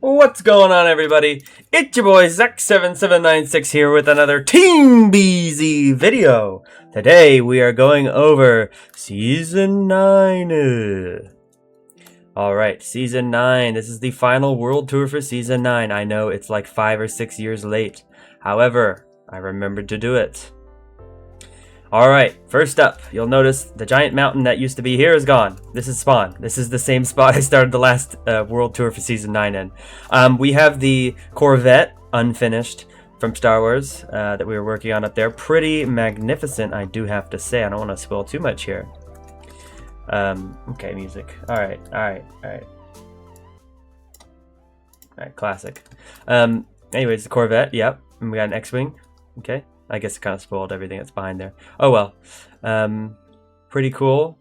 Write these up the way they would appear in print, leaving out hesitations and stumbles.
What's going on, everybody? It's your boy Zek7796 here with another Team BZ video. Today we are going over Season 9. Alright, Season 9. This is the final World Tour for Season 9. I know it's like 5 or 6 years late. However, I remembered to do it. Alright, first up, you'll notice the giant mountain that used to be here is gone. This is Spawn. This is the same spot I started the last World Tour for Season 9 in. We have the Corvette, unfinished, from Star Wars that we were working on up there. Pretty magnificent, I do have to say. I don't want to spoil too much here. Okay, music. Alright, classic. Anyways, the Corvette, yep. And we got an X-Wing. Okay. I guess it kind of spoiled everything that's behind there. Oh well. Pretty cool.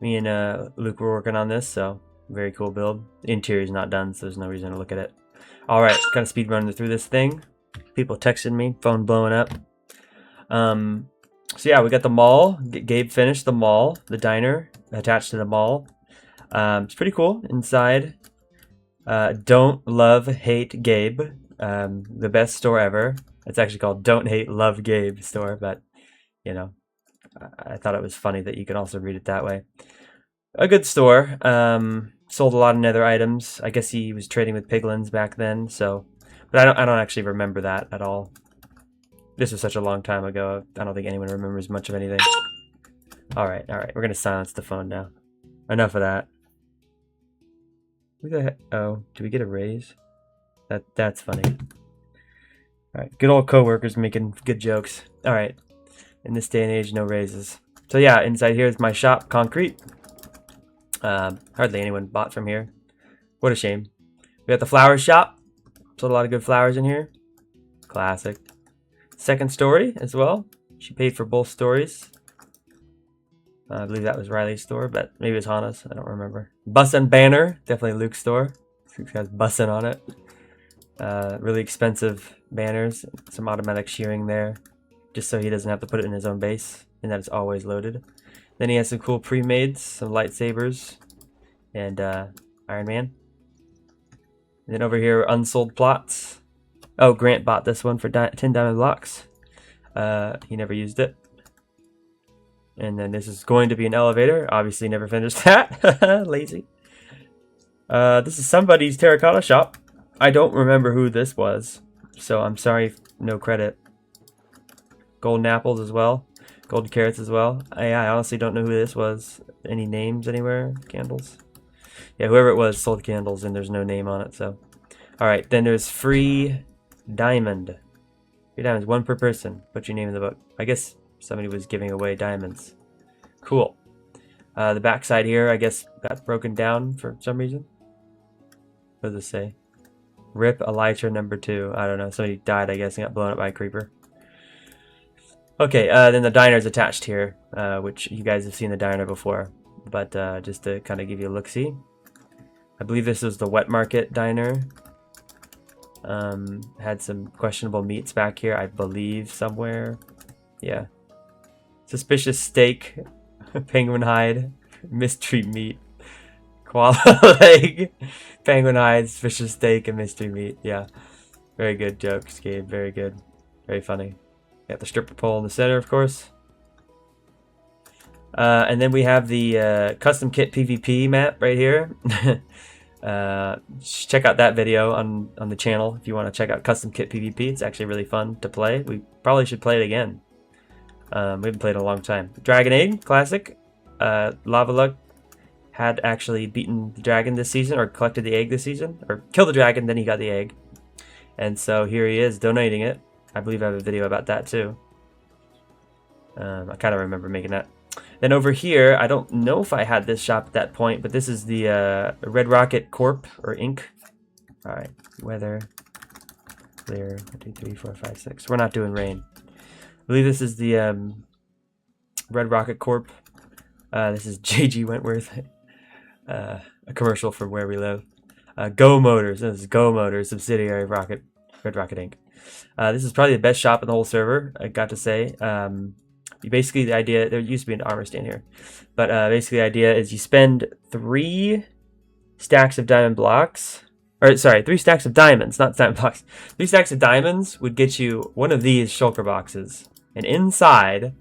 Me and Luke were working on this, so very cool build. The interior's not done, so there's no reason to look at it. Alright, kind of speed running through this thing. People texting me, phone blowing up. So yeah, we got the mall. Gabe finished the mall, the diner attached to the mall. It's pretty cool inside. Don't love hate Gabe. The best store ever. It's actually called Don't Hate Love Gabe store, but you know, I thought it was funny that you could also read it that way. A good store. Sold a lot of nether items. I guess he was trading with piglins back then, so but I don't actually remember that at all. This was such a long time ago. I don't think anyone remembers much of anything. Alright, we're gonna silence the phone now. Enough of that. Who the heck? Oh, did we get a raise? That's funny. Alright, good old co-workers making good jokes. Alright, in this day and age, no raises. So yeah, inside here is my shop, Concrete. Hardly anyone bought from here. What a shame. We got the flower shop. Sold a lot of good flowers in here. Classic. Second story as well. She paid for both stories. I believe that was Riley's store, but maybe it was Hana's. I don't remember. Bus and banner. Definitely Luke's store. Luke's got bussin' on it. Really expensive banners, some automatic shearing there, just so he doesn't have to put it in his own base, and that it's always loaded. Then he has some cool pre-mades, some lightsabers, and Iron Man. And then over here, unsold plots. Oh, Grant bought this one for 10 diamond blocks. He never used it. And then this is going to be an elevator. Obviously never finished that. Lazy. This is somebody's terracotta shop. I don't remember who this was, so I'm sorry, no credit. Golden apples as well. Golden carrots as well. I honestly don't know who this was. Any names anywhere? Candles? Yeah, whoever it was sold candles and there's no name on it, so. Alright, then there's free diamond. Free diamonds, one per person. Put your name in the book. I guess somebody was giving away diamonds. Cool. The backside here, I guess, got broken down for some reason. What does it say? Rip Elytra number 2. I don't know. Somebody died, I guess, and got blown up by a creeper. Okay, then the diner's attached here, which you guys have seen the diner before. But just to kind of give you a look-see. I believe this was the wet market diner. Had some questionable meats back here, I believe, somewhere. Yeah. Suspicious steak. Penguin hide. Mystery meat. Koala leg, penguin hides, suspicious steak, and mystery meat. Yeah, very good jokes, Gabe. Very good, very funny. Got the stripper pole in the center, of course. And then we have the custom kit PvP map right here. Check out that video on the channel if you want to check out custom kit PvP. It's actually really fun to play. We probably should play it again. We haven't played in a long time. Dragon Egg, classic. Lava Luck had actually beaten the dragon this season, or collected the egg this season, or killed the dragon, then he got the egg. And so here he is donating it. I believe I have a video about that too. I kind of remember making that. Then over here, I don't know if I had this shop at that point, but this is the Red Rocket Corp, or Inc. Alright, weather, clear, 1, 2, 3, 4, 5, 6. We're not doing rain. I believe this is the Red Rocket Corp. This is JG Wentworth. A commercial for where we live. Go Motors. This is Go Motors, subsidiary of Red Rocket Inc. This is probably the best shop in the whole server, I got to say. Basically, the idea, there used to be an armor stand here, but basically the idea is you spend 3 stacks of diamond blocks, Or sorry, 3 stacks of diamonds, not diamond blocks. 3 stacks of diamonds would get you one of these shulker boxes. And inside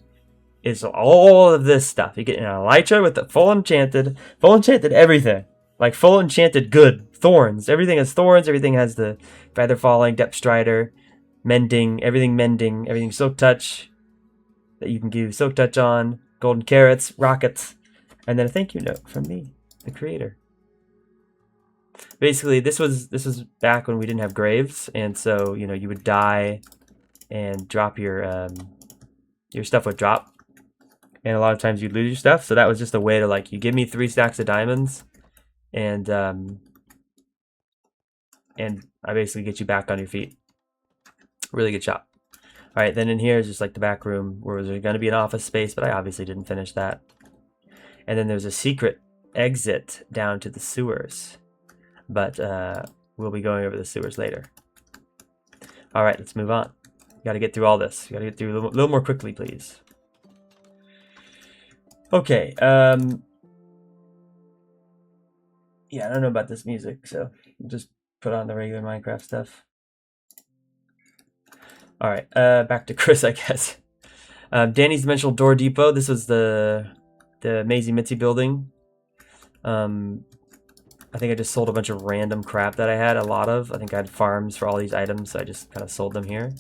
is all of this stuff. You get an elytra with the full enchanted everything. Like full enchanted good. Thorns. Everything has thorns, everything has the feather falling, depth strider, mending, everything silk touch that you can do silk touch on, golden carrots, rockets, and then a thank you note from me, the creator. Basically, this was back when we didn't have graves, and so you would die and drop your stuff would drop, and a lot of times you'd lose your stuff. So that was just a way to, like, you give me 3 stacks of diamonds, and I basically get you back on your feet. Really good shop. All right, then in here is just like the back room where there's going to be an office space, but I obviously didn't finish that. And then there's a secret exit down to the sewers, but we'll be going over the sewers later. All right, let's move on. You got to get through all this. You got to get through a little more quickly, please. Okay. Yeah, I don't know about this music, so just put on the regular Minecraft stuff. All right, back to Chris, I guess. Danny's Dimensional Door Depot. This was the Mazy Mitzi building. I think I just sold a bunch of random crap that I had a lot of. I think I had farms for all these items, so I just kind of sold them here.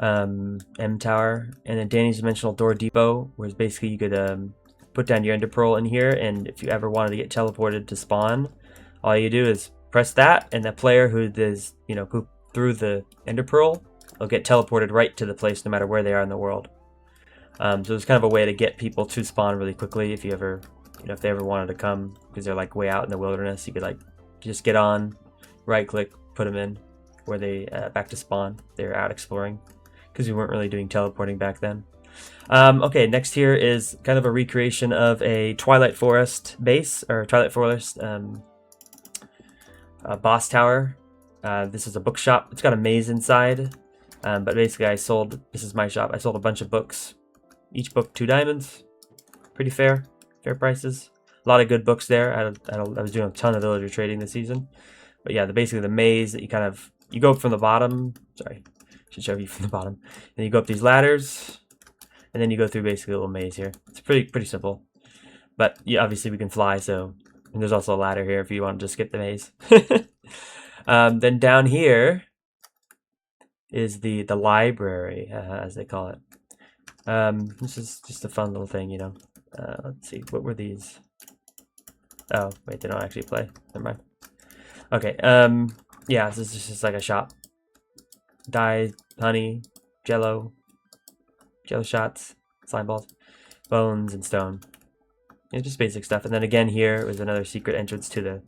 M Tower, and then Danny's Dimensional Door Depot, where basically you could put down your Ender Pearl in here, and if you ever wanted to get teleported to spawn, all you do is press that, and the player who is, who threw the Ender Pearl will get teleported right to the place no matter where they are in the world. So it's kind of a way to get people to spawn really quickly if you ever, if they ever wanted to come because they're like way out in the wilderness. You could like just get on, right click, put them in where they back to spawn. They're out exploring because we weren't really doing teleporting back then. Okay, next here is kind of a recreation of a Twilight Forest base, or Twilight Forest boss tower. This is a bookshop. It's got a maze inside, but basically this is my shop. I sold a bunch of books. Each book 2 diamonds. Pretty fair prices. A lot of good books there. I was doing a ton of villager trading this season. But yeah, basically the maze that you go up from the bottom. Sorry, should show you from the bottom. And you go up these ladders, and then you go through basically a little maze here. It's pretty simple. But yeah, obviously we can fly, so, and there's also a ladder here if you want to just skip the maze. Then down here is the library, as they call it. This is just a fun little thing, let's see, what were these? Oh, wait, they don't actually play. Never mind. Okay, yeah, this is just like a shop. Dye, honey, jello shots, slime balls, bones, and stone. It's just basic stuff. And then again here was another secret entrance to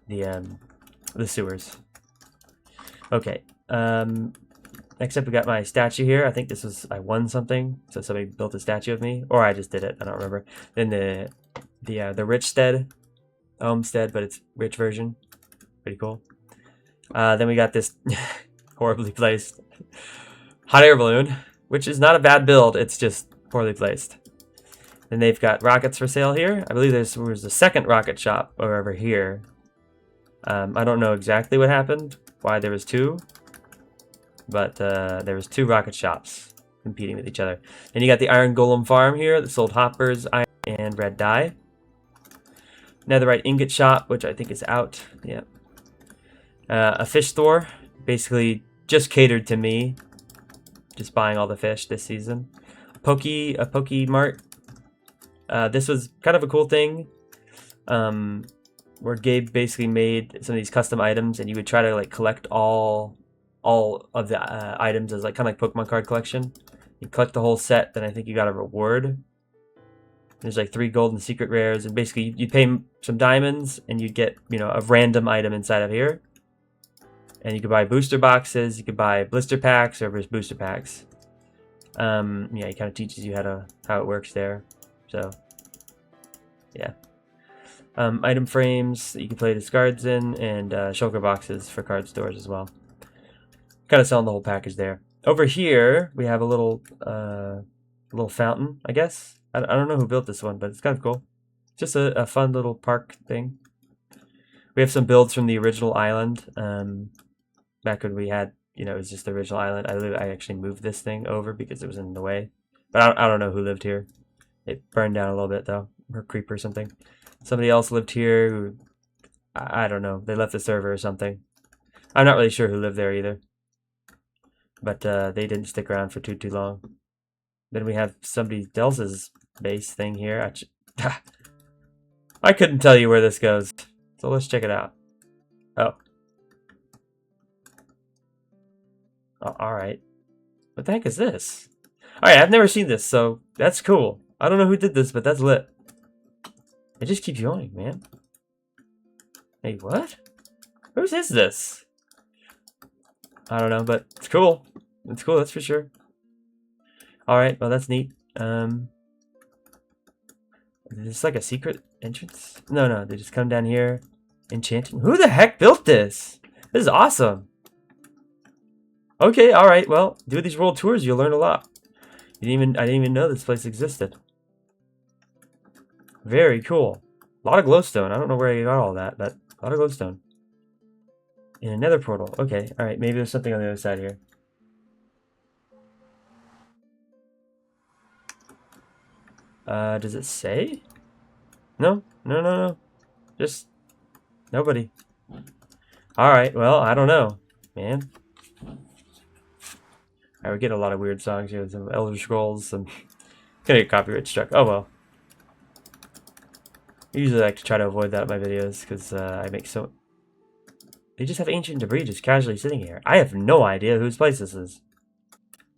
the sewers. Okay, next up we got my statue here. I think I won something, so somebody built a statue of me, or I just did it, I don't remember. Then the Richstead homestead, but it's rich version. Pretty cool. Then we got this horribly placed hot air balloon, which is not a bad build, it's just poorly placed. Then they've got rockets for sale here. I believe there's a second rocket shop over here. I don't know exactly what happened, why there was 2, but there was 2 rocket shops competing with each other. Then you got the Iron Golem farm here that sold hoppers, iron, and red dye. Netherite ingot shop, which I think is out. Yeah. A fish store, basically just catered to me. Just buying all the fish this season. A Poke Mart. This was kind of a cool thing, where Gabe basically made some of these custom items, and you would try to like collect all of the items as like kind of like Pokemon card collection. You collect the whole set, then I think you got a reward. There's like 3 golden secret rares, and basically you pay some diamonds, and you get a random item inside of here. And you could buy booster boxes, you could buy blister packs, or just booster packs. Yeah, it kind of teaches you how it works there. So, yeah. Item frames that you can play discards in, and shulker boxes for card stores as well. Kind of selling the whole package there. Over here, we have a little fountain, I guess. I don't know who built this one, but it's kind of cool. Just a fun little park thing. We have some builds from the original island. Back when we had, it was just the original island. I actually moved this thing over because it was in the way. But I don't know who lived here. It burned down a little bit though, or creep or something. Somebody else lived here who, I don't know. They left the server or something. I'm not really sure who lived there either. But they didn't stick around for too long. Then we have somebody else's base thing here. I couldn't tell you where this goes. So let's check it out. Oh. Alright. What the heck is this? Alright, I've never seen this, so that's cool. I don't know who did this, but that's lit. It just keeps going, man. Hey, what? Whose is this? I don't know, but it's cool. It's cool, that's for sure. Alright, well that's neat. Is this like a secret entrance? No, they just come down here enchanting. Who the heck built this? This is awesome. Okay, alright, well, do these world tours, you'll learn a lot. I didn't even know this place existed. Very cool. A lot of glowstone. I don't know where you got all that, but a lot of glowstone. In another portal. Okay, alright, maybe there's something on the other side here. Does it say? No. Just nobody. Alright, well, I don't know, man. I would get a lot of weird songs here, some Elder Scrolls, and gonna get copyright struck. Oh well. I usually like to try to avoid that in my videos because I make so. They just have ancient debris just casually sitting here. I have no idea whose place this is.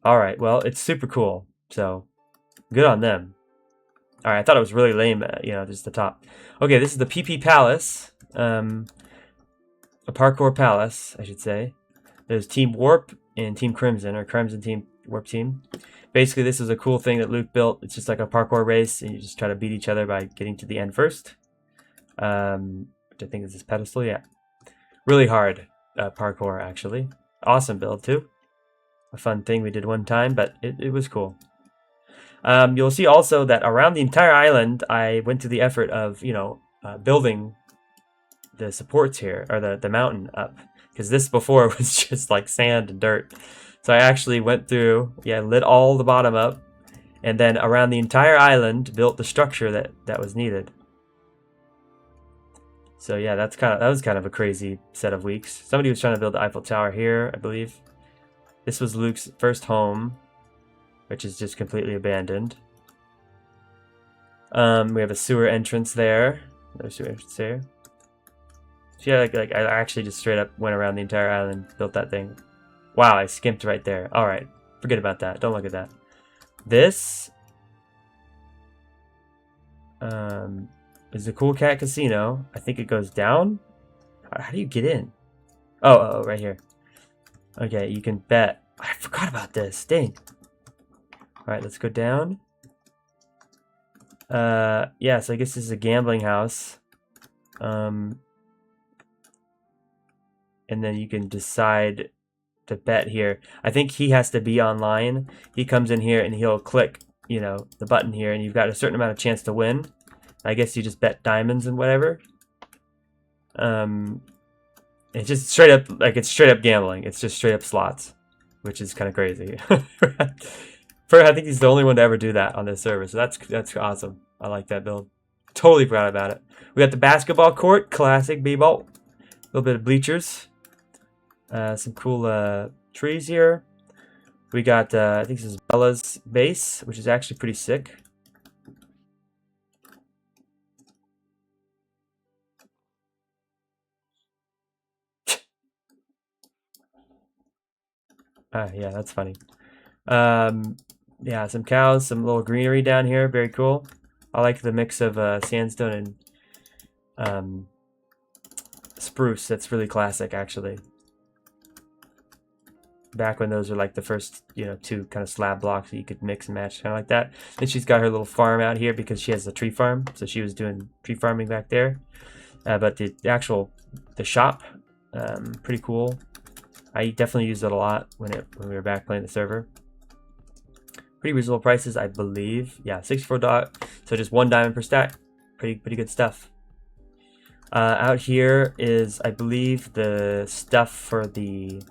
Alright, well, it's super cool, so good on them. Alright, I thought it was really lame, just the top. Okay, this is the PP Palace. A parkour palace, I should say. There's Team Warp and Team Crimson, or Crimson Team, Warp Team. Basically, this is a cool thing that Luke built. It's just like a parkour race, and you just try to beat each other by getting to the end first. Which I think is this pedestal, yeah. Really hard parkour, actually. Awesome build, too. A fun thing we did one time, but it was cool. You'll see also that around the entire island, I went to the effort of, building the supports here, or the mountain up. Because this before was just like sand and dirt. So I actually went through, lit all the bottom up, and then around the entire island built the structure that was needed. So yeah, that was kind of a crazy set of weeks. Somebody was trying to build the Eiffel Tower here, I believe. This was Luke's first home, which is just completely abandoned. We have a sewer entrance there. Another sewer entrance there. So yeah, like I actually just straight up went around the entire island, built that thing. Wow, I skimped right there. Alright, forget about that. Don't look at that. This is the Cool Cat Casino. I think it goes down. How do you get in? Oh, right here. Okay, you can bet. I forgot about this. Dang. Alright, let's go down. Yeah, so I guess this is a gambling house. And then you can decide to bet here. I think he has to be online. He comes in here and he'll click, the button here, and you've got a certain amount of chance to win. I guess you just bet diamonds and whatever. It's just straight up, it's straight up gambling. It's just straight up slots, which is kind of crazy. I think he's the only one to ever do that on this server, so that's awesome. I like that build. Totally forgot about it. We got the basketball court, classic b-ball. A little bit of bleachers. Some cool trees here. We got, I think this is Bella's base, which is actually pretty sick. Yeah, that's funny. Yeah, some cows, some little greenery down here. Very cool. I like the mix of sandstone and spruce. That's really classic, actually. Back when those were like the first, two kind of slab blocks that you could mix and match, kind of like that. Then she's got her little farm out here because she has a tree farm, so she was doing tree farming back there. But the shop, pretty cool. I definitely used it a lot when we were back playing the server. Pretty reasonable prices, I believe. Yeah, 64 dot. So just 1 diamond per stack. Pretty good stuff. Out here is, I believe, the stuff for the...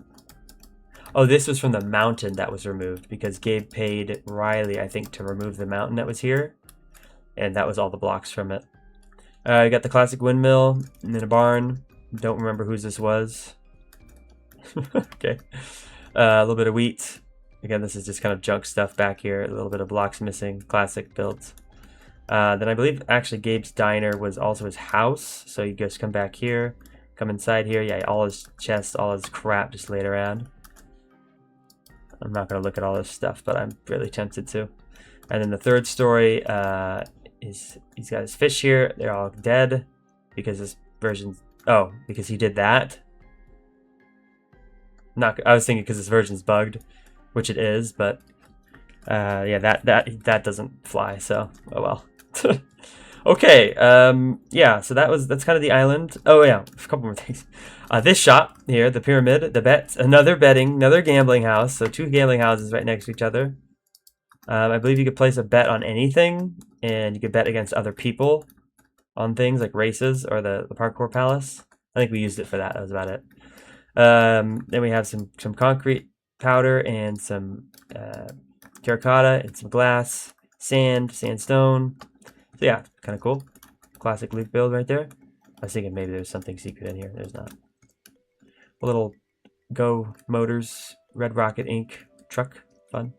Oh, this was from the mountain that was removed because Gabe paid Riley, I think, to remove the mountain that was here. And that was all the blocks from it. You got the classic windmill and then a barn. Don't remember whose this was. Okay. A little bit of wheat. Again, this is just kind of junk stuff back here. A little bit of blocks missing. Classic builds. Then I believe actually Gabe's diner was also his house. So you just come back here. Come inside here. Yeah, all his chests, all his crap just laid around. I'm not going to look at all this stuff, but I'm really tempted to. And then the third story is he's got his fish here. They're all dead because this version... Oh, because he did that. I was thinking because this version's bugged, which it is, but yeah, that doesn't fly. So oh well. Okay, yeah. So that's kind of the island. Oh yeah, a couple more things. This shop here, the pyramid, the bets, another gambling house. So two gambling houses right next to each other. I believe you could place a bet on anything, and you could bet against other people on things like races or the parkour palace. I think we used it for that. That was about it. Then we have some concrete powder and some terracotta and some glass, sandstone. So yeah, kind of cool. Classic loot build right there. I was thinking maybe there's something secret in here. There's not. A little Go Motors Red Rocket Inc. truck. Fun.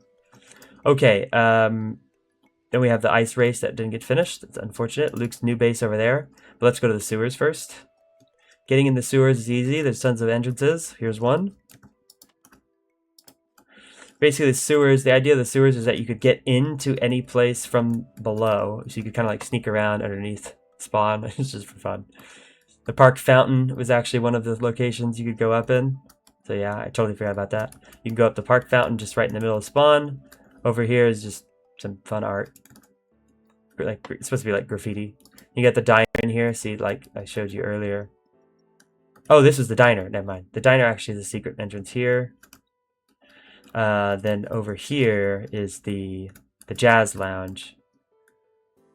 Okay, then we have the ice race that didn't get finished. That's unfortunate. Luke's new base over there. But let's go to the sewers first. Getting in the sewers is easy. There's tons of entrances. Here's one. Basically, the sewers, the idea of the sewers is that you could get into any place from below. So you could kind of like sneak around underneath spawn. It's just for fun. The park fountain was actually one of the locations you could go up in. So yeah, I totally forgot about that. You can go up the park fountain just right in the middle of spawn. Over here is just some fun art. Like it's supposed to be like graffiti. You got the diner in here. See, like I showed you earlier. Oh, this is the diner. Never mind. The diner actually is a secret entrance here. Then over here is the jazz lounge.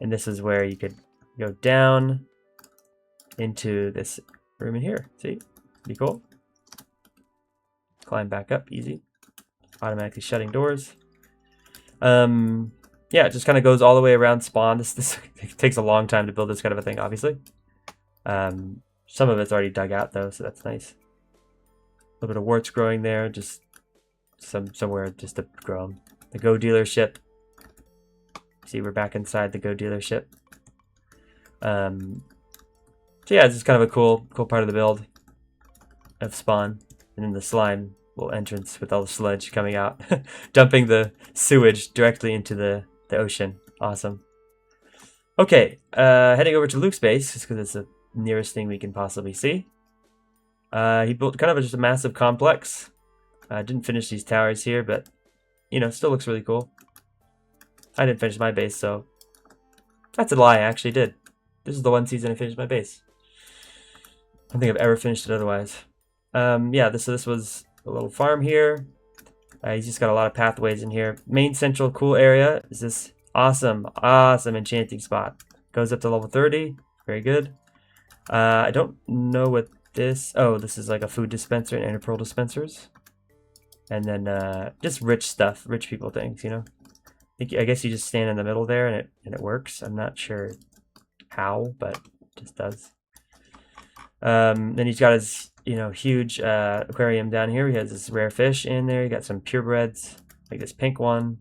And this is where you could go down into this room in here. See? Pretty cool. Climb back up. Easy. Automatically shutting doors. Yeah, it just kind of goes all the way around spawn. This it takes a long time to build this kind of a thing, obviously. Some of it's already dug out though, so that's nice. A little bit of warts growing there, just somewhere just to grow them. The Go dealership. See, we're back inside the Go dealership. So yeah, it's just kind of a cool part of the build of spawn, and then the slime little entrance with all the sludge coming out, dumping the sewage directly into the ocean. Awesome. Okay, heading over to Luke's base, just because it's the nearest thing we can possibly see. He built kind of just a massive complex. Didn't finish these towers here, but, you know, still looks really cool. I didn't finish my base, so... That's a lie, I actually did. This is the one season I finished my base. I don't think I've ever finished it otherwise. Yeah, this was a little farm here. He's just got a lot of pathways in here. Main central cool area is this awesome enchanting spot. Goes up to level 30. Very good. I don't know what this... Oh, this is like a food dispenser and pearl dispensers. And then just rich stuff, rich people things, you know. I guess you just stand in the middle there and it works. I'm not sure how, but it just does. Then he's got his, you know, huge aquarium down here. He has this rare fish in there. He got some purebreds, like this pink one,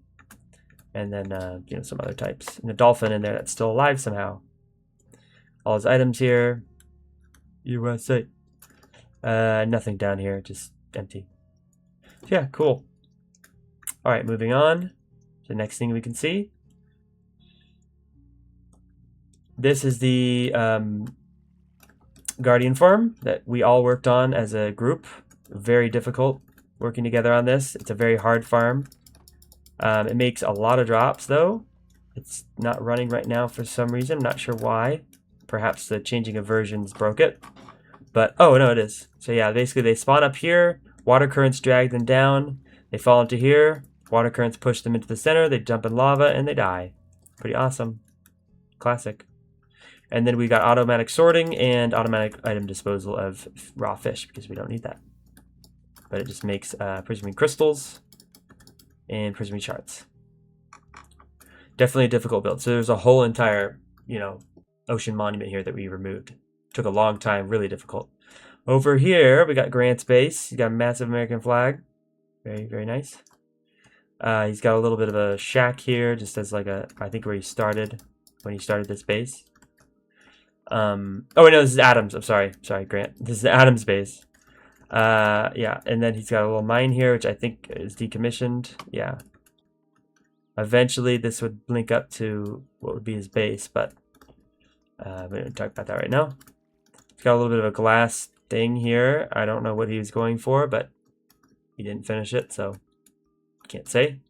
and then you know, some other types, and a dolphin in there that's still alive somehow. All his items here. USA. Nothing down here, just empty. Yeah, cool. All right, moving on. The next thing we can see. This is the Guardian farm that we all worked on as a group. Very difficult working together on this. It's a very hard farm. It makes a lot of drops though. It's not running right now for some reason. I'm not sure why. Perhaps the changing of versions broke it. But, oh no, it is. So yeah, basically they spawn up here. Water currents drag them down. They fall into here. Water currents push them into the center. They jump in lava and they die. Pretty awesome. Classic. And then we got automatic sorting and automatic item disposal of raw fish because we don't need that. But it just makes prismarine crystals and prismarine shards. Definitely a difficult build. So there's a whole entire, ocean monument here that we removed. Took a long time, really difficult. Over here, we got Grant's base. He's got a massive American flag. Very, very nice. He's got a little bit of a shack here, just as like I think where he started, when he started this base. Oh wait, no, this is Adams. I'm sorry, Grant. This is Adams' base. Yeah, and then he's got a little mine here, which I think is decommissioned. Yeah. Eventually, this would link up to what would be his base, but we don't talk about that right now. He's got a little bit of a glass thing here. I don't know what he was going for, but he didn't finish it, so can't say.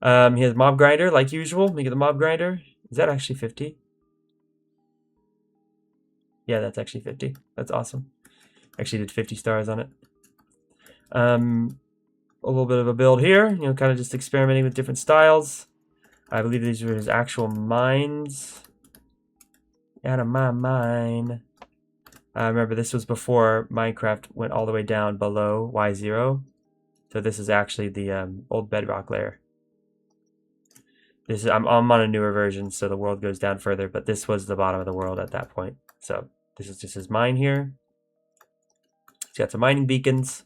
He has mob grinder like usual. Make it the mob grinder. Is that actually 50? Yeah, that's actually 50. That's awesome. Actually did 50 stars on it. A little bit of a build here, kind of just experimenting with different styles. I believe these were his actual mines. Out of my mine. Remember, this was before Minecraft went all the way down below Y0. So this is actually the old bedrock layer. I'm on a newer version, so the world goes down further, but this was the bottom of the world at that point. So this is just his mine here. He's got some mining beacons.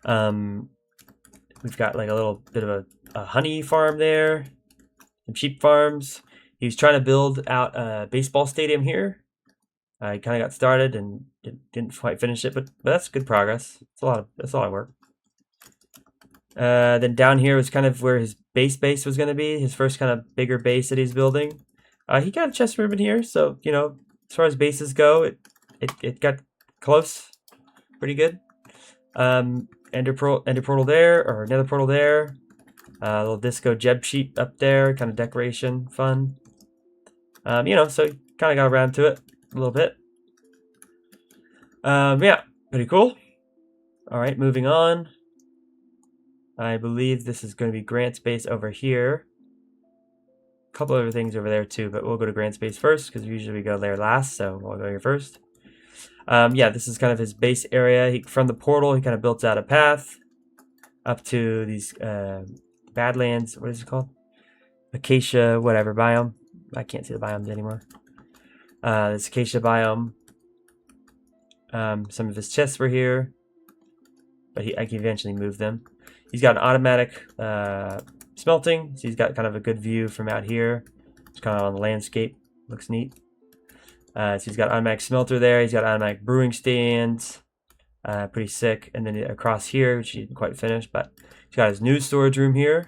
We've got like a little bit of a honey farm there, some sheep farms. He was trying to build out a baseball stadium here. He kind of got started and didn't quite finish it, but that's good progress. That's a lot of work. Then down here was kind of where his base was going to be, his first kind of bigger base that he's building. He got a chest ribbon here, so as far as bases go, it got close, pretty good. Ender portal there, or nether portal there. Little disco jeb sheep up there, kind of decoration, fun. So kind of got around to it a little bit. Yeah, pretty cool. All right, moving on. I believe this is going to be Grant's base over here. A couple other things over there too, but we'll go to Grant's base first because usually we go there last, so we'll go here first. Yeah, this is kind of his base area. From the portal, he kind of built out a path up to these Badlands. What is it called? Acacia, whatever biome. I can't see the biomes anymore. This Acacia biome. Some of his chests were here, but I can eventually move them. He's got an automatic smelting, so he's got kind of a good view from out here. It's kind of on the landscape. Looks neat. So he's got automatic smelter there. He's got automatic brewing stands. Pretty sick. And then across here, which he didn't quite finish, but he's got his news storage room here.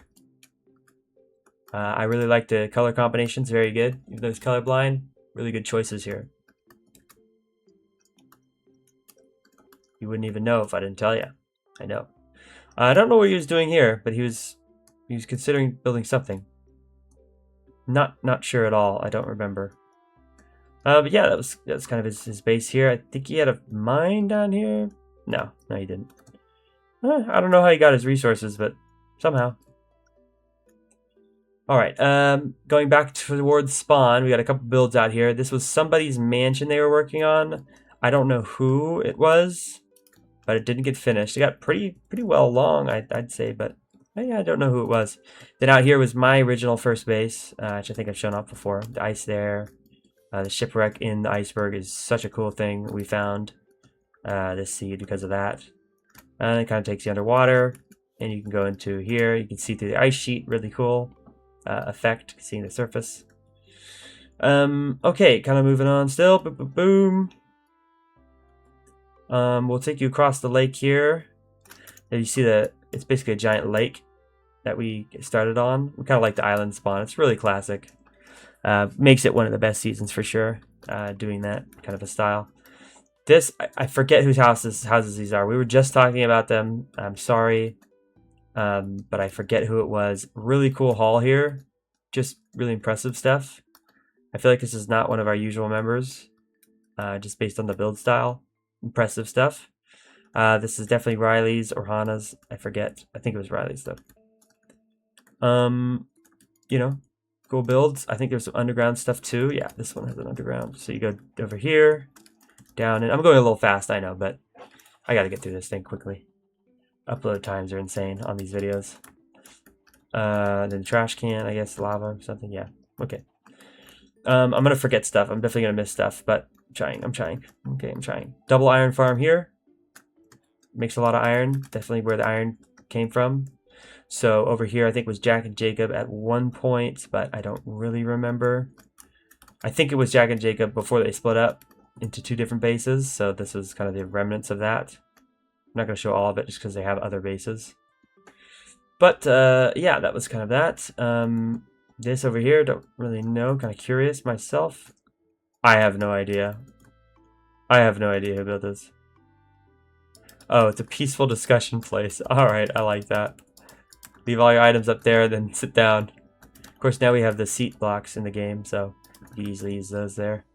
I really like the color combinations. Very good. Even though he's colorblind, really good choices here. You wouldn't even know if I didn't tell you. I know. I don't know what he was doing here, but he was considering building something. Not sure at all. I don't remember. But yeah, that's kind of his base here. I think he had a mine down here. No, he didn't. I don't know how he got his resources, but somehow. All right, going back towards spawn, we got a couple builds out here. This was somebody's mansion they were working on. I don't know who it was, but it didn't get finished. It got pretty well along, I'd say, but yeah, I don't know who it was. Then out here was my original first base, which I think I've shown off before. The ice there. The shipwreck in the iceberg is such a cool thing. We found this seed because of that. And it kind of takes you underwater, and you can go into here. You can see through the ice sheet. Really cool effect, seeing the surface. Okay, kind of moving on still. Boom. We'll take you across the lake here. And you see it's basically a giant lake that we started on. We kind of like the island spawn. It's really classic. Makes it one of the best seasons for sure, doing that kind of a style. I forget whose houses these are. We were just talking about them. I'm sorry, but I forget who it was. Really cool haul here. Just really impressive stuff. I feel like this is not one of our usual members, just based on the build style. Impressive stuff. This is definitely Riley's or Hannah's. I forget. I think it was Riley's though. Cool builds. I think there's some underground stuff too. Yeah, this one has an underground. So you go over here, down, and I'm going a little fast, I know, but I gotta get through this thing quickly. Upload times are insane on these videos. Then trash can, I guess, lava or something. Yeah, okay. I'm gonna forget stuff. I'm definitely gonna miss stuff, but I'm trying. Okay, I'm trying. Double iron farm here. Makes a lot of iron. Definitely where the iron came from. So over here, I think was Jack and Jacob at one point, but I don't really remember. I think it was Jack and Jacob before they split up into two different bases. So this is kind of the remnants of that. I'm not going to show all of it just because they have other bases. But yeah, that was kind of that. This over here, don't really know. Kind of curious myself. I have no idea. I have no idea who built this. Oh, it's a peaceful discussion place. All right, I like that. Leave all your items up there, then sit down. Of course, now we have the seat blocks in the game, so you easily use those there.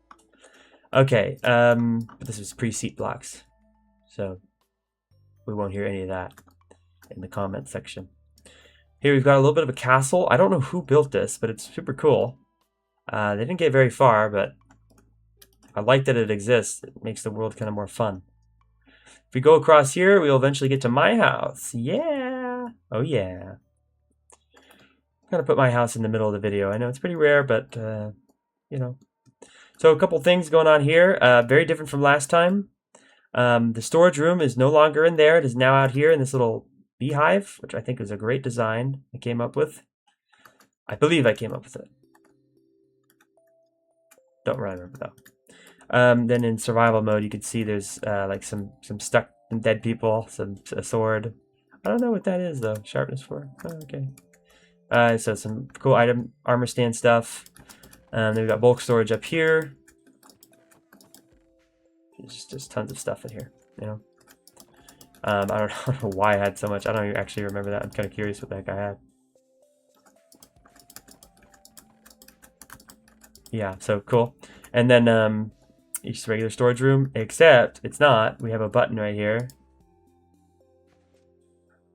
Okay, but this was pre-seat blocks, so we won't hear any of that in the comment section. Here we've got a little bit of a castle. I don't know who built this, but it's super cool. They didn't get very far, but I like that it exists. It makes the world kind of more fun. If we go across here, we'll eventually get to my house. Yeah! Oh yeah. I'm gonna put my house in the middle of the video. I know it's pretty rare, but, you know. So a couple things going on here. Very different from last time. The storage room is no longer in there. It is now out here in this little beehive, which I think is a great design I came up with. I believe I came up with it. Don't really remember though. Then in survival mode, you can see there's like some stuck and dead people, a sword. I don't know what that is though. Sharpness 4. Oh, okay. So some cool armor stand stuff. Then we've got bulk storage up here. There's just tons of stuff in here, you know. I don't know why I had so much. I don't actually remember that. I'm kind of curious what the heck I had. Yeah, so cool. And then just regular storage room, except it's not. We have a button right here,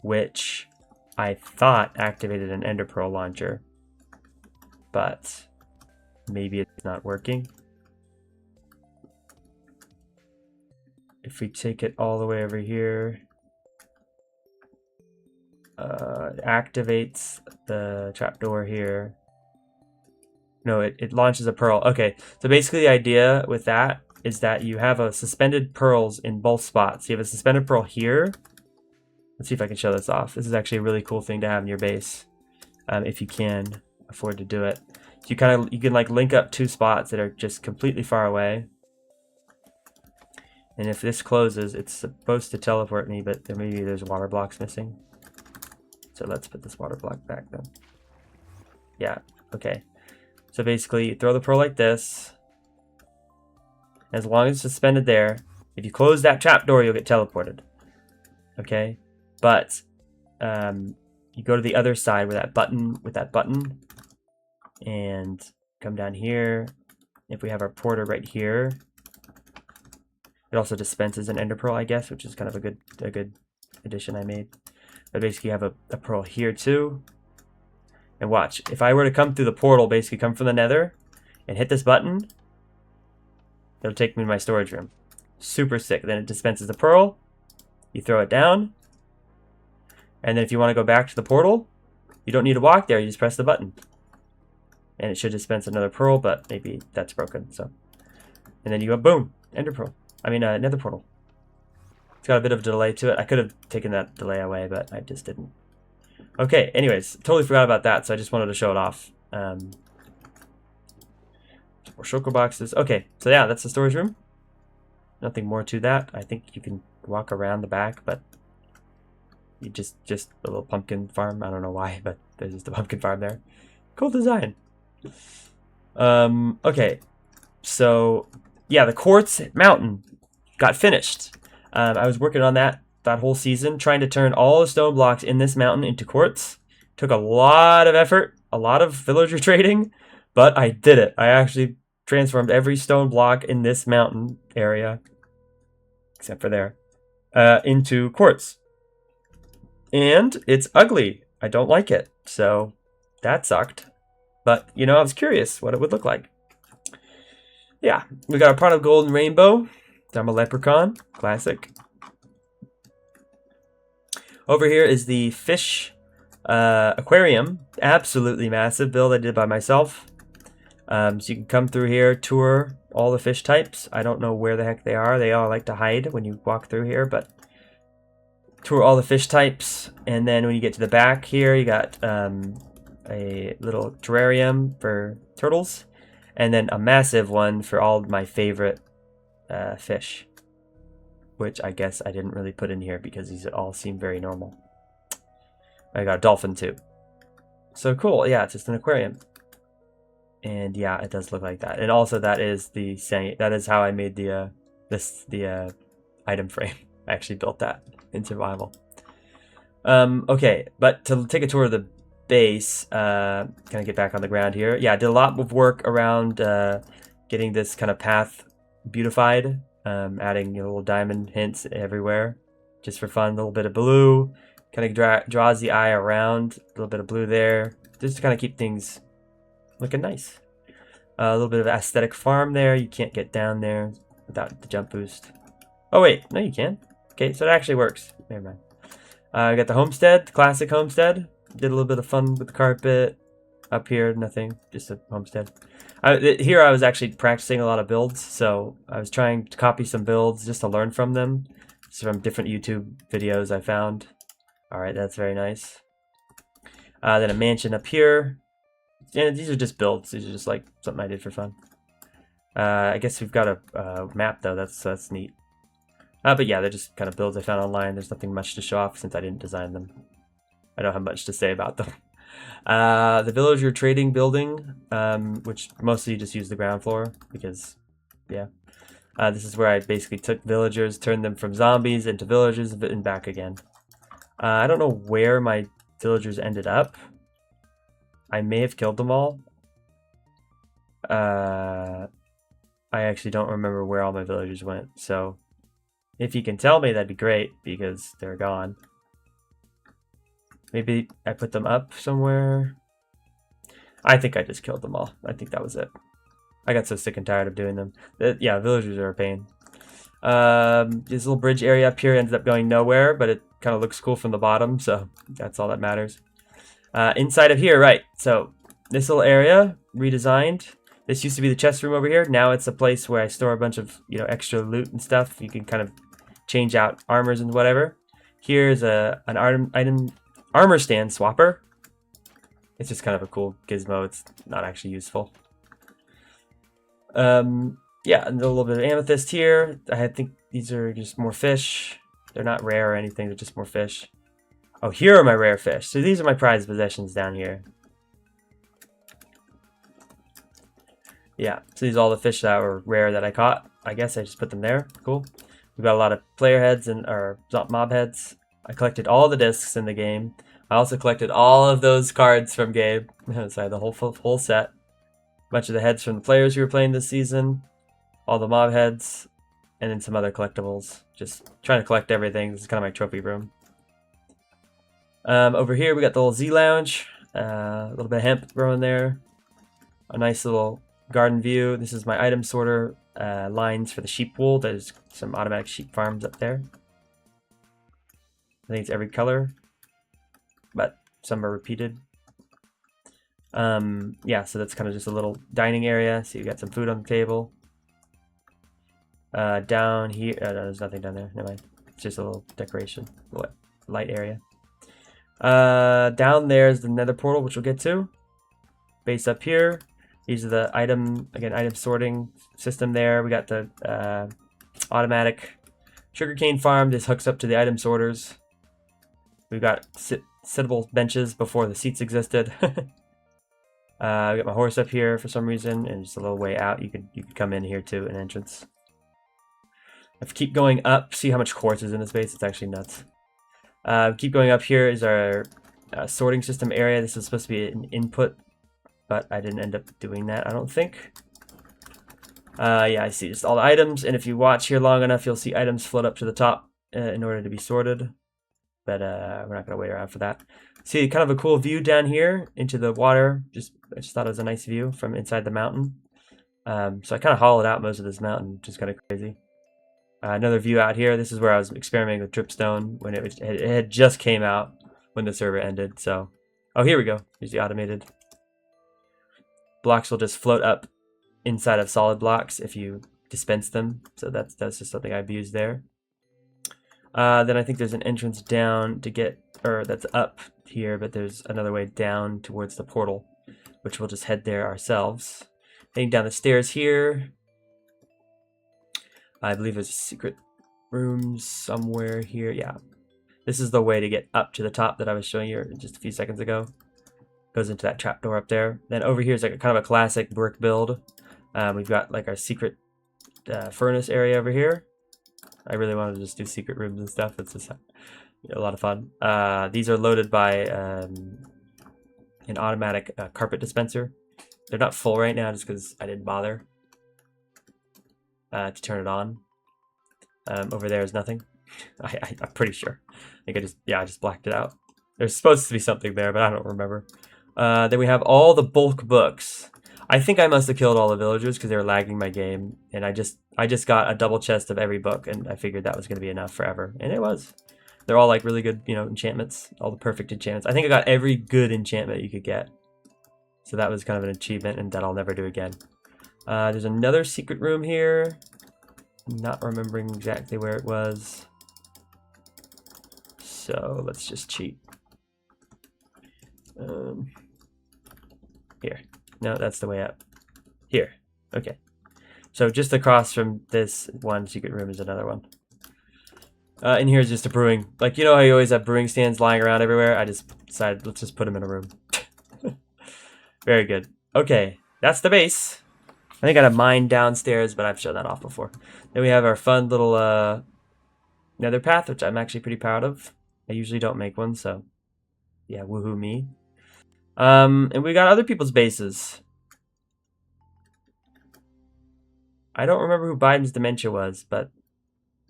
which I thought activated an ender pearl launcher, but maybe it's not working. If we take it all the way over here, it activates the trapdoor here. No, it launches a pearl. Okay, so basically the idea with that is that you have a suspended pearls in both spots. You have a suspended pearl here. Let's see if I can show this off. This is actually a really cool thing to have in your base, if you can afford to do it. You can like link up two spots that are just completely far away. And if this closes, it's supposed to teleport me, but maybe there's water blocks missing. So let's put this water block back then. Yeah, okay. So basically, you throw the pearl like this. As long as it's suspended there, if you close that trapdoor, you'll get teleported. Okay? But you go to the other side with that button, and come down here. If we have our porter right here, it also dispenses an ender pearl, I guess, which is kind of a good addition I made. But basically, you have a pearl here too. And watch, if I were to come through the portal, basically come from the nether, and hit this button, it'll take me to my storage room. Super sick. Then it dispenses the pearl. You throw it down. And then if you want to go back to the portal, you don't need to walk there. You just press the button. And it should dispense another pearl, but maybe that's broken. So, and then you go, boom, ender pearl. I mean, nether portal. It's got a bit of a delay to it. I could have taken that delay away, but I just didn't. Okay, anyways, totally forgot about that, so I just wanted to show it off. More shulker boxes. Okay, so yeah, that's the storage room. Nothing more to that. I think you can walk around the back, but you just a little pumpkin farm. I don't know why, but there's just a pumpkin farm there. Cool design. Okay, so yeah, the quartz mountain got finished. I was working on that whole season, trying to turn all the stone blocks in this mountain into quartz. Took a lot of effort, a lot of villager trading, but I did it. I actually transformed every stone block in this mountain area, except for there, into quartz. And it's ugly. I don't like it, so that sucked. But, you know, I was curious what it would look like. Yeah, we got a pot of gold and rainbow. I'm a leprechaun, classic. Over here is the fish aquarium, absolutely massive build I did by myself. So you can come through here, tour all the fish types. I don't know where the heck they are. They all like to hide when you walk through here, but tour all the fish types. And then when you get to the back here, you got a little terrarium for turtles, and then a massive one for all of my favorite fish, which I guess I didn't really put in here because these all seem very normal. I got a dolphin too. So cool, yeah, it's just an aquarium. And yeah, it does look like that. And also that is the same, that is how I made the item frame. I actually built that in survival. Okay, but to take a tour of the base, kind of get back on the ground here. Yeah, I did a lot of work around getting this kind of path beautified, adding little diamond hints everywhere, just for fun. A little bit of blue, kind of draws the eye around. A little bit of blue there, just to kind of keep things looking nice. A little bit of aesthetic farm there. You can't get down there without the jump boost. Oh wait, no you can. Okay, so it actually works. Never mind. I got the homestead, classic homestead. Did a little bit of fun with the carpet. Up here, nothing, just a homestead. Here I was actually practicing a lot of builds, so I was trying to copy some builds just to learn from them. It's from different YouTube videos I found. Alright, that's very nice. Then a mansion up here. And these are just builds. These are just like something I did for fun. I guess we've got a map though. That's neat. But yeah, they're just kind of builds I found online. There's nothing much to show off since I didn't design them. I don't have much to say about them. The villager trading building, which mostly you just use the ground floor because, yeah. This is where I basically took villagers, turned them from zombies into villagers, and back again. I don't know where my villagers ended up. I may have killed them all. I actually don't remember where all my villagers went, so if you can tell me, that'd be great, because they're gone. Maybe I put them up somewhere. I think I just killed them all. I think that was it. I got so sick and tired of doing them. Yeah, villagers are a pain. This little bridge area up here ended up going nowhere, but it kind of looks cool from the bottom, so that's all that matters. Inside of here, right, so this little area, redesigned. This used to be the chest room over here. Now it's a place where I store a bunch of, you know, extra loot and stuff. You can kind of change out armors and whatever. Here's an armor stand swapper. It's just kind of a cool gizmo. It's not actually useful. Yeah, and a little bit of amethyst here. I think these are just more fish. They're not rare or anything. They're just more fish. Oh, here are my rare fish. So these are my prized possessions down here. Yeah, so these are all the fish that were rare that I caught. I guess I just put them there. Cool. We've got a lot of player heads and or mob heads. I collected all the discs in the game. I also collected all of those cards from Gabe. So I had the whole set. A bunch of the heads from the players who were playing this season. All the mob heads. And then some other collectibles. Just trying to collect everything. This is kind of my trophy room. Over here we got the little Z Lounge. A little bit of hemp growing there. A nice little garden view. This is my item sorter lines for the sheep wool. There's some automatic sheep farms up there. I think it's every color, but some are repeated. Yeah, so that's kind of just a little dining area. So you got some food on the table. Down here, no, there's nothing down there. Never mind. It's just a little decoration, light area. Down there is the nether portal, which we'll get to. Base up here. These are the item sorting system there. We got the automatic sugarcane farm. This hooks up to the item sorters. We've got sittable benches before the seats existed. We got my horse up here for some reason, and just a little way out. You could come in here too, an entrance. If you keep going up, see how much quartz is in this base. It's actually nuts. Keep going up. Here is our sorting system area. This is supposed to be an input, but I didn't end up doing that, I don't think. Yeah, I see just all the items, and if you watch here long enough, you'll see items float up to the top in order to be sorted. but we're not gonna wait around for that. See, kind of a cool view down here into the water. I just thought it was a nice view from inside the mountain. So I kind of hollowed out most of this mountain, which is kind of crazy. Another view out here. This is where I was experimenting with dripstone when it had just came out when the server ended. So, oh, here we go. Here's the automated. Blocks will just float up inside of solid blocks if you dispense them. So that's just something I've used there. Then I think there's an entrance down to get, or that's up here, but there's another way down towards the portal, which we'll just head there ourselves. Heading down the stairs here. I believe there's a secret room somewhere here. Yeah. This is the way to get up to the top that I was showing you just a few seconds ago. Goes into that trapdoor up there. Then over here is like a kind of a classic brick build. We've got like our secret furnace area over here. I really wanted to just do secret rooms and stuff. It's just a lot of fun. These are loaded by an automatic carpet dispenser. They're not full right now just because I didn't bother to turn it on. Over there is nothing. I'm pretty sure. I think I just blacked it out. There's supposed to be something there, but I don't remember. Then we have all the bulk books. I think I must have killed all the villagers because they were lagging my game, and I just got a double chest of every book, and I figured that was going to be enough forever, and it was. They're all like really good, enchantments, all the perfect enchantments. I think I got every good enchantment you could get, so that was kind of an achievement, and that I'll never do again. There's another secret room here. I'm not remembering exactly where it was, so let's just cheat. Here. No, that's the way up. Here. Okay. So just across from this one secret room is another one. In here is just a brewing. Like, you know how you always have brewing stands lying around everywhere? I just decided, let's just put them in a room. Very good. Okay, that's the base. I think I had a mine downstairs, but I've shown that off before. Then we have our fun little nether path, which I'm actually pretty proud of. I usually don't make one, so yeah, woohoo me. And we got other people's bases. I don't remember who Biden's Dementia was, but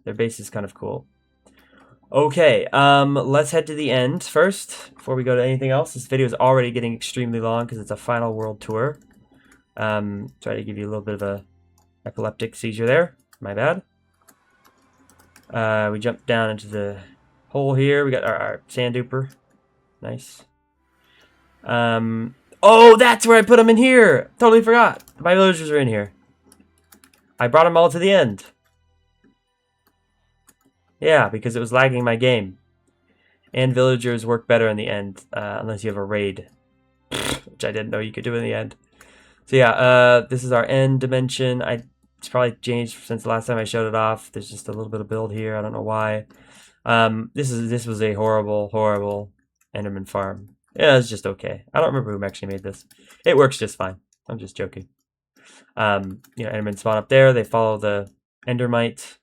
their base is kind of cool. Okay, let's head to the end first before we go to anything else. This video is already getting extremely long because it's a final world tour. Try to give you a little bit of a epileptic seizure there. My bad. We jumped down into the hole here. We got our sand duper. Nice. Oh, that's where I put them in here. Totally forgot. My villagers are in here. I brought them all to the end. Yeah, because it was lagging my game. And villagers work better in the end, unless you have a raid, which I didn't know you could do in the end. So yeah, this is our end dimension. It's probably changed since the last time I showed it off. There's just a little bit of build here. I don't know why. This was a horrible, horrible Enderman farm. Yeah, it's just okay. I don't remember who actually made this. It works just fine. I'm just joking. Endermen spawn up there. They follow the Endermite,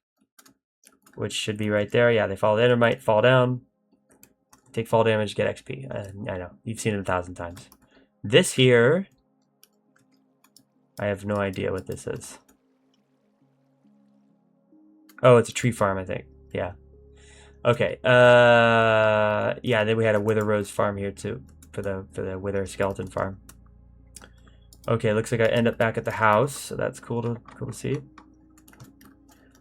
which should be right there. Yeah, they follow the Endermite, fall down, take fall damage, get XP. I know, you've seen it 1,000 times. This here, I have no idea what this is. Oh, it's a tree farm, I think. Yeah. Okay. Yeah, then we had a Wither Rose farm here too, for the Wither skeleton farm. Okay, looks like I end up back at the house, so that's cool to see.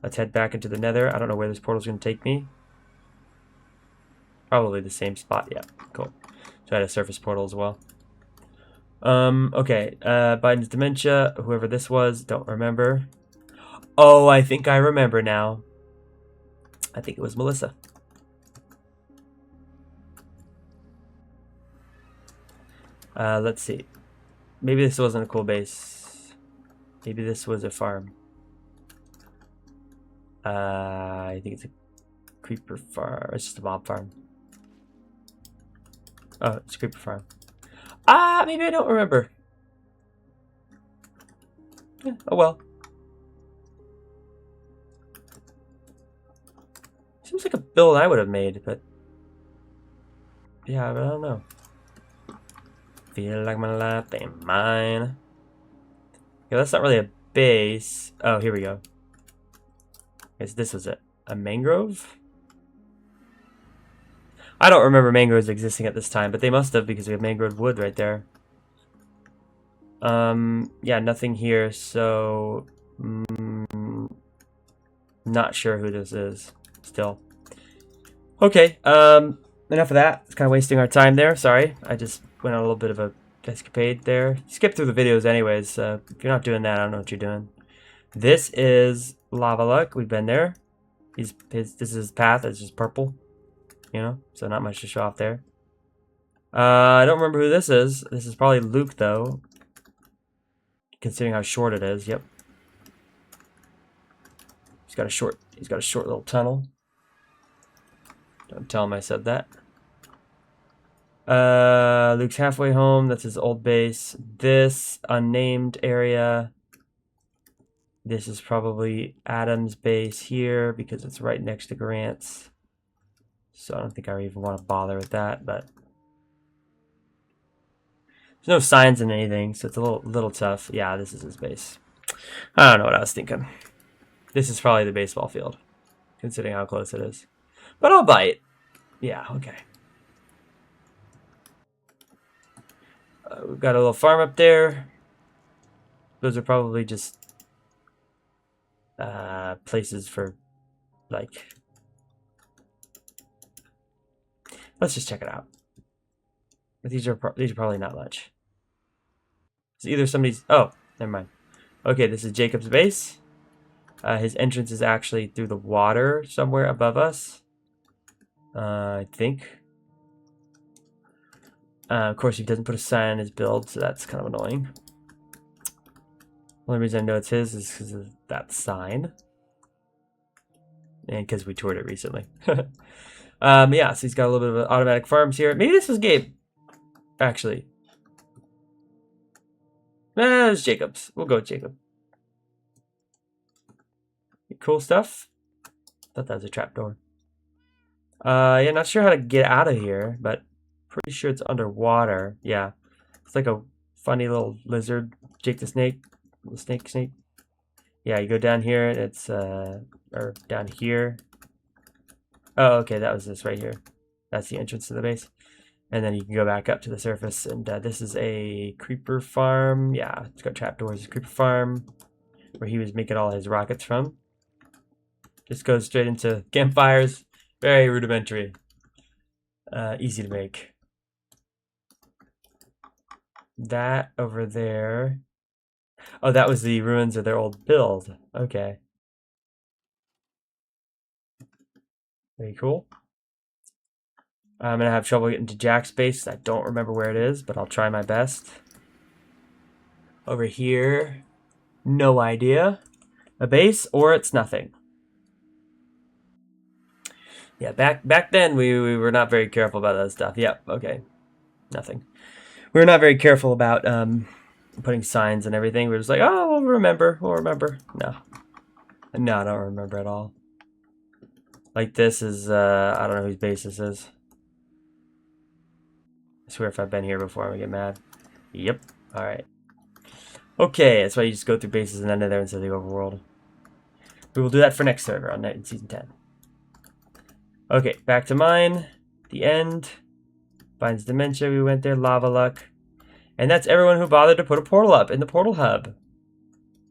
Let's head back into the Nether. I don't know where this portal's going to take me. Probably the same spot. Yeah, cool. So I had a surface portal as well. Okay. Biden's Dementia. Whoever this was, don't remember. Oh, I think I remember now. I think it was Melissa. Let's see. Maybe this wasn't a cool base. Maybe this was a farm. I think it's a creeper farm. It's just a mob farm. Oh, it's a creeper farm. Maybe I don't remember. Yeah, oh well. Seems like a build I would have made, but yeah, but I don't know. Feel like my life ain't mine. Yeah, that's not really a base. Oh, here we go. Guess this was it. A mangrove? I don't remember mangroves existing at this time, but they must have because we have mangrove wood right there. Yeah, nothing here, so not sure who this is still. Okay, enough of that. It's kind of wasting our time there. Sorry, I just went on a little bit of a escapade there. Skip through the videos anyways. If you're not doing that, I don't know what you're doing. This is Lavalack. We've been there. This is his path. It's just purple, you know, so not much to show off there. I don't remember who this is. This is probably Luke though, considering how short it is. Yep. He's got a short little tunnel. Don't tell him I said that. Luke's halfway home. That's his old base. This unnamed area. This is probably Adam's base here because it's right next to Grant's. So I don't think I even want to bother with that, but there's no signs in anything, so it's a little tough. Yeah, this is his base. I don't know what I was thinking. This is probably the baseball field, considering how close it is. But I'll bite. Yeah, okay. We've got a little farm up there. Those are probably just places for, like, let's just check it out. But these are probably not much. It's either somebody's. Oh, never mind. Okay, this is Jacob's base. His entrance is actually through the water somewhere above us. I think. Of course, he doesn't put a sign on his build, so that's kind of annoying. Only reason I know it's his is because of that sign. And because we toured it recently. Yeah, so he's got a little bit of automatic farms here. Maybe this was Gabe, actually. No, it was Jacob's. We'll go with Jacob. Cool stuff. Thought that was a trapdoor. Yeah, not sure how to get out of here, but pretty sure it's underwater. Yeah, it's like a funny little lizard. Jake the snake, little snake. Yeah, you go down here. It's or down here. Oh, okay, that was this right here. That's the entrance to the base, and then you can go back up to the surface. And this is a creeper farm. Yeah, it's got trapdoors. Creeper farm, where he was making all his rockets from. Just goes straight into campfires. Very rudimentary. Easy to make. That over there. Oh, that was the ruins of their old build. Okay. Very cool. I'm going to have trouble getting to Jack's base. I don't remember where it is, but I'll try my best. Over here. No idea. A base or it's nothing. Yeah, back then we were not very careful about that stuff. Yep, okay. Nothing. We were not very careful about putting signs and everything. We were just like, oh, we'll remember. No, I don't remember at all. Like this is, I don't know whose base this is. I swear if I've been here before, I'm gonna get mad. Yep, alright. Okay, that's why you just go through bases and enter there instead of the overworld. We will do that for next server on in Season 10. Okay, back to mine. The end. Vine's Dementia, we went there. Lavalack. And that's everyone who bothered to put a portal up in the portal hub.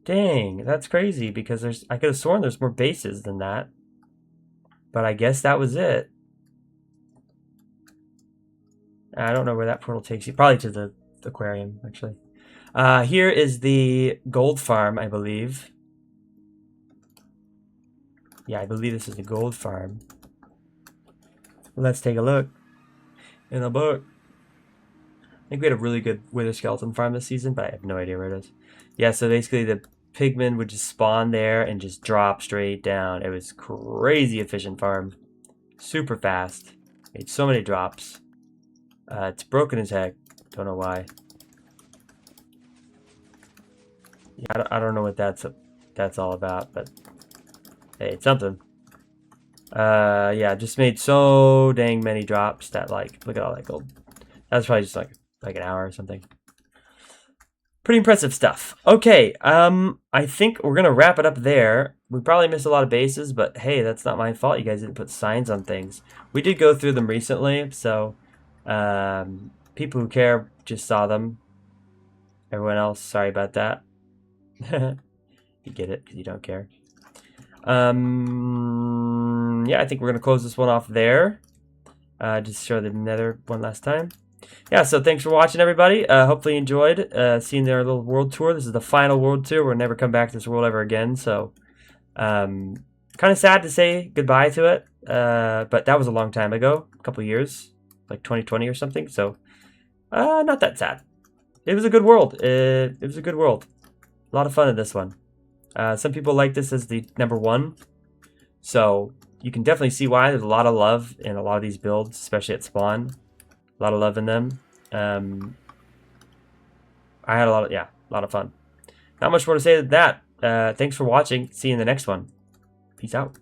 Dang, that's crazy because I could have sworn there's more bases than that. But I guess that was it. I don't know where that portal takes you. Probably to the aquarium, actually. Here is the gold farm, I believe. Yeah, I believe this is the gold farm. Let's take a look in the book. I think we had a really good wither skeleton farm this season, but I have no idea where it is. Yeah, so basically the pigmen would just spawn there and just drop straight down. It was crazy efficient farm. Super fast. Made so many drops. It's broken as heck. Don't know why. Yeah, I don't know what that's all about, but hey, it's something. Yeah, just made so dang many drops that, like, look at all that gold. That's probably just like an hour or something. Pretty impressive stuff. Okay, I think we're gonna wrap it up there. We probably missed a lot of bases, but hey, that's not my fault. You guys didn't put signs on things. We did go through them recently, so people who care just saw them. Everyone else, sorry about that. You get it, because you don't care. Yeah, I think we're gonna close this one off there. Just show the nether one last time. Yeah, so thanks for watching, everybody. Hopefully you enjoyed seeing their little world tour. This is the final world tour. We'll never come back to this world ever again, so kind of sad to say goodbye to it, but that was a long time ago, a couple years, like 2020 or something, so not that sad. It was a good world. It was a good world. A lot of fun in this one. Some people like this as the #1, so you can definitely see why. There's a lot of love in a lot of these builds, especially at spawn. A lot of love in them. I had a lot of fun. Not much more to say than that. Thanks for watching. See you in the next one. Peace out.